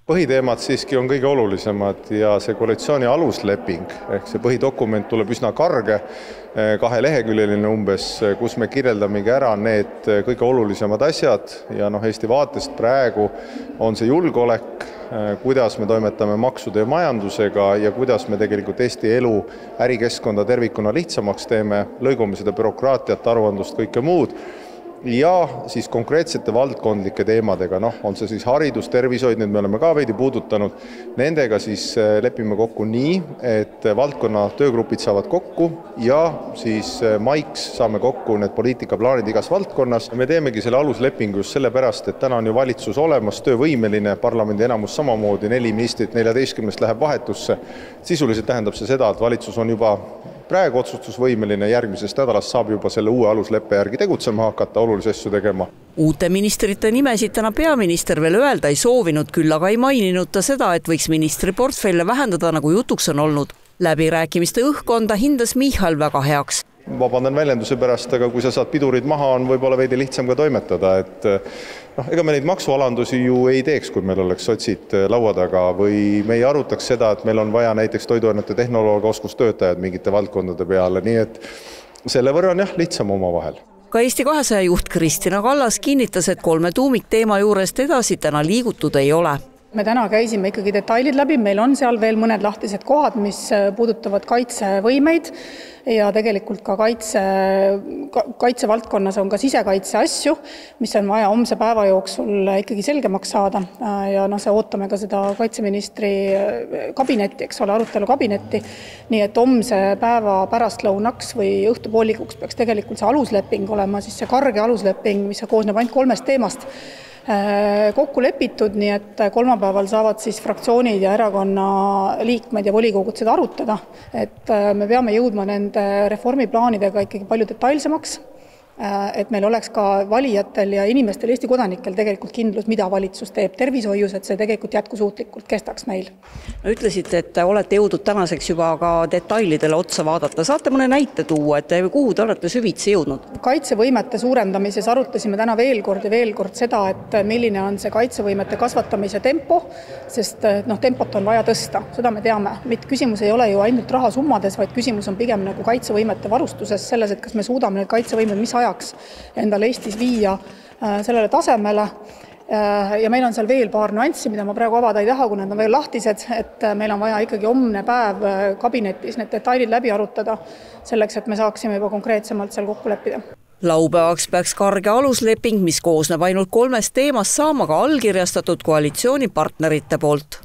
Põhiteemad siiski on kõige olulisemad ja see koalitsiooni alusleping ehk see põhidokument tuleb üsna karge, 2-leheküljeline umbes, kus me kirjeldamegi ära need kõige olulisemad asjad ja Eesti vaatest praegu on see julgeolek, kuidas me toimetame maksude ja majandusega ja kuidas me tegelikult Eesti elu ärikeskkonda tervikuna lihtsamaks teeme, lõigume seda bürokraatiat, aruandlust, kõike muud. Ja siis konkreetsete valdkondlike teemadega, on see siis haridus, tervishoid, need me oleme ka veidi puudutanud, nendega siis lepime kokku nii, et valdkonna töögrupid saavad kokku ja siis maiks saame kokku need poliitikaplaanid igas valdkonnas. Me teemegi selle aluslepingu just sellepärast, et täna on ju valitsus olemas, töövõimeline, parlamendi enamus samamoodi, 4 ministrit 14 läheb vahetusse. Sisuliselt tähendab see seda, et valitsus on juba praegu otsustusvõimeline, järgmisest nädalast saab juba selle uue alusleppe järgi tegutsema hakata, olulisi asju tegema. Uute ministrite nimesid täna peaminister veel öelda ei soovinud, küll aga ei maininud ta seda, et võiks ministri portfelle vähendada, nagu jutuks on olnud. Läbirääkimiste õhkkonda hindas Michal väga heaks. Vabandan väljenduse pärast, aga kui sa saad pidurid maha, on võib-olla veidi lihtsam ka toimetada. Ega me neid maksualandusi ju ei teeks, kui meil oleks sotsid laua taga või me ei arutaks seda, et meil on vaja näiteks toiduainete tehnoloogia oskustöötajad mingite valdkondade peale, nii et selle võrra on lihtsam oma vahel. Ka Eesti 200 juht Kristina Kallas kinnitas, et 3 tuumikteema juurest edasi täna liigutud ei ole. Me täna käisime ikkagi detailid läbi, meil on seal veel mõned lahtised kohad, mis puudutavad kaitsevõimeid ja tegelikult ka kaitsevaldkonnas on ka sisekaitse asju, mis on vaja homse päeva jooksul ikkagi selgemaks saada ja see ootame ka seda kaitseministri kabinetti, arutelu kabinetti, nii et homse päeva pärastlõunaks või õhtupoolikuks peaks tegelikult see alusleping olema, siis see karge alusleping, mis koosneb ainult 3 teemast, kokku lepitud, nii et kolmapäeval saavad siis fraktsioonid ja erakonna liikmed ja volikogud seda arutada, et me peame jõudma nende reformiplaanidega ikkagi palju detailsemaks, et meil oleks ka valijatel ja inimestel, Eesti kodanikel tegelikult kindlus, mida valitsus teeb tervishoius, et see tegelikult jätkusuutlikult kestaks meil. Ütlesite, et olete jõudnud tänaseks juba ka detailidele otsa vaadata. Saate mõne näite tuua, et kuhu te olete süvitsi jõudnud? Kaitsevõimete suurendamises arutasime täna veel kord seda, et milline on see kaitsevõimete kasvatamise tempo, sest tempot on vaja tõsta, seda me teame. Küsimus ei ole ju ainult rahasummades, vaid küsimus on pigem nagu kaitsevõimete varustuses selles, et kas me suudame need kaitsevõimed mis ajaks endale Eestis viia sellele tasemele. Ja meil on seal veel paar nüanssi, mida ma praegu avada ei taha, kui need on veel lahtised, et meil on vaja ikkagi homne päev kabinetis need detailid läbi arutada selleks, et me saaksime juba konkreetsemalt seal kokku leppida. Laupäevaks peaks karge alusleping, mis koosneb ainult 3 teemast, saama ka allkirjastatud koalitsioonipartnerite poolt.